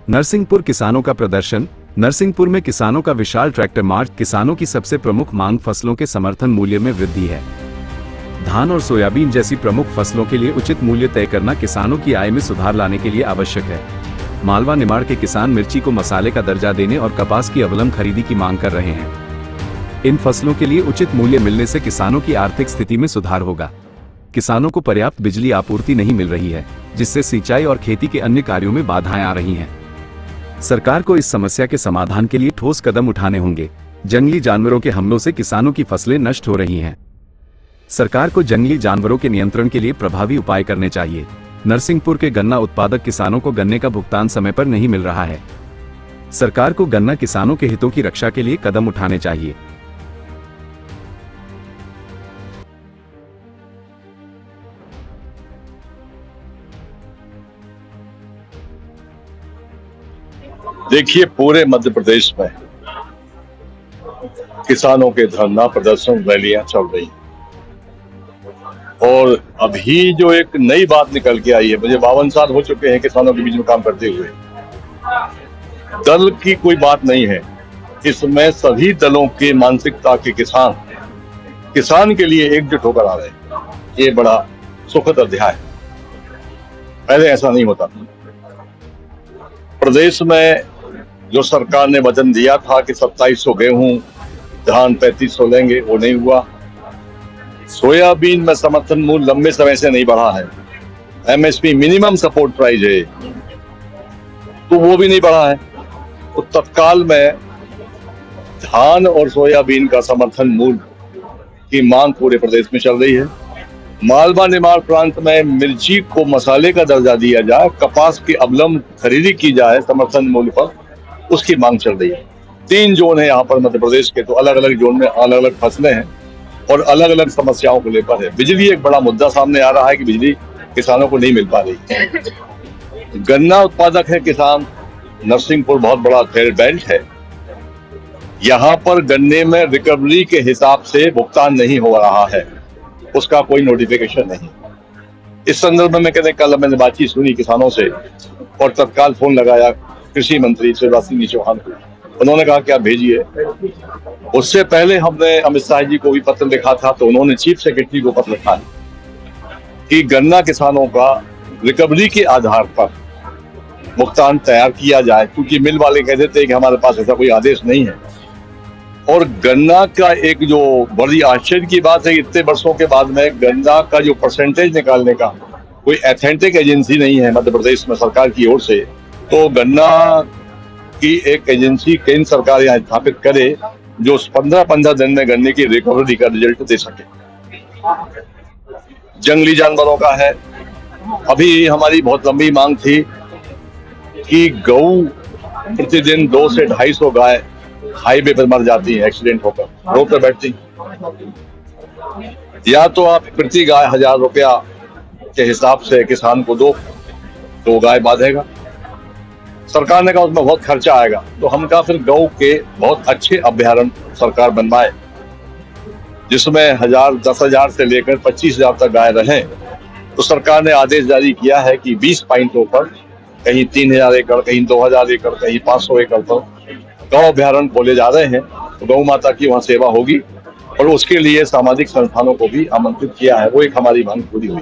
नरसिंहपुर किसानों का प्रदर्शन। नरसिंहपुर में किसानों का विशाल ट्रैक्टर मार्च। किसानों की सबसे प्रमुख मांग फसलों के समर्थन मूल्य में वृद्धि है। धान और सोयाबीन जैसी प्रमुख फसलों के लिए उचित मूल्य तय करना किसानों की आय में सुधार लाने के लिए आवश्यक है। मालवा निमाड़ के किसान मिर्ची को मसाले का दर्जा देने और कपास की अवलंब खरीदी की मांग कर रहे हैं। इन फसलों के लिए उचित मूल्य मिलने से किसानों की आर्थिक स्थिति में सुधार होगा। किसानों को पर्याप्त बिजली आपूर्ति नहीं मिल रही है, जिससे सिंचाई और खेती के अन्य कार्यों में बाधाएं आ रही हैं। सरकार को इस समस्या के समाधान के लिए ठोस कदम उठाने होंगे। जंगली जानवरों के हमलों से किसानों की फसलें नष्ट हो रही हैं। सरकार को जंगली जानवरों के नियंत्रण के लिए प्रभावी उपाय करने चाहिए। नरसिंहपुर के गन्ना उत्पादक किसानों को गन्ने का भुगतान समय पर नहीं मिल रहा है। सरकार को गन्ना किसानों के हितों की रक्षा के लिए कदम उठाने चाहिए। देखिए, पूरे मध्य प्रदेश में किसानों के धरना प्रदर्शन रैलियां चल रही हैं और अभी जो एक नई बात निकल के आई है, मुझे 52 साल हो चुके हैं किसानों के बीच में काम करते हुए। दल की कोई बात नहीं है, इसमें सभी दलों के मानसिकता के किसान के लिए एकजुट होकर आ रहे हैं। ये बड़ा सुखद अध्याय है, पहले ऐसा नहीं होता। प्रदेश में जो सरकार ने वचन दिया था कि 2700 गेहूं, धान 3500 लेंगे, वो नहीं हुआ। सोयाबीन में समर्थन मूल्य लंबे समय से नहीं बढ़ा है। एमएसपी मिनिमम सपोर्ट प्राइस है, तो वो भी नहीं बढ़ा है। तो तत्काल में धान और सोयाबीन का समर्थन मूल्य की मांग पूरे प्रदेश में चल रही है। मालवा निमाड़ प्रांत में मिर्ची को मसाले का दर्जा दिया जाए, कपास की अवलंब खरीदी की जाए समर्थन मूल्य पर, उसकी मांग चल रही है। 3 जोन है यहाँ पर मध्य प्रदेश के, तो अलग अलग जोन में अलग अलग फसलें हैं और अलग अलग समस्याओं को लेकर है। बिजली एक बड़ा मुद्दा सामने आ रहा है कि बिजली किसानों को नहीं मिल पा रही। गन्ना उत्पादक है किसान। नरसिंहपुर बहुत बड़ा ट्रेड बेल्ट है। यहाँ पर गन्ने में रिकवरी के हिसाब से भुगतान नहीं हो रहा है, उसका कोई नोटिफिकेशन नहीं। इस संदर्भ में कल मैंने बातचीत सुनी किसानों से और तत्काल फोन लगाया कृषि मंत्री शिवराज सिंह चौहान को। उन्होंने कहा कि आप भेजिए। उससे पहले हमने अमित शाह जी को भी पत्र लिखा था, तो उन्होंने चीफ सेक्रेटरी को पत्र लिखा कि गन्ना किसानों का रिकवरी के आधार पर भुगतान तैयार किया जाए, क्योंकि मिल वाले कहते थे कि हमारे पास ऐसा कोई आदेश नहीं है। और गन्ना का एक जो बड़ी आश्चर्य की बात है, इतने वर्षों के बाद में गन्ना का जो परसेंटेज निकालने का कोई एथेंटिक एजेंसी नहीं है मध्य प्रदेश में सरकार की ओर से। तो गन्ना की एक एजेंसी केंद्र सरकार यहाँ स्थापित करे जो 15-15 दिन में गन्ने की रिकवरी का रिजल्ट दे सके। जंगली जानवरों का है। अभी हमारी बहुत लंबी मांग थी कि गऊ प्रतिदिन 200 से 250 गाय हाईवे पर मर जाती है एक्सीडेंट होकर, रोड पर बैठती। या तो आप प्रति गाय 1000 रुपया के हिसाब से किसान को दो, तो गाय बांधेगा। सरकार ने कहा उसमें बहुत खर्चा आएगा, तो हम कहा फिर गौ के बहुत अच्छे अभ्यारण्य सरकार बनवाए, जिसमें 10,000 से लेकर 25,000 तक गाय रहे। तो सरकार ने आदेश जारी किया है कि 20 पॉइंटों पर, कहीं 3,000 एकड़, कहीं 2,000 एकड़, कहीं 500 एकड़ पर गौ अभ्यारण्य खोले जा रहे हैं। तो गौ माता की वहां सेवा होगी और उसके लिए सामाजिक संस्थानों को भी आमंत्रित किया है। वो एक हमारी मांग पूरी हुई।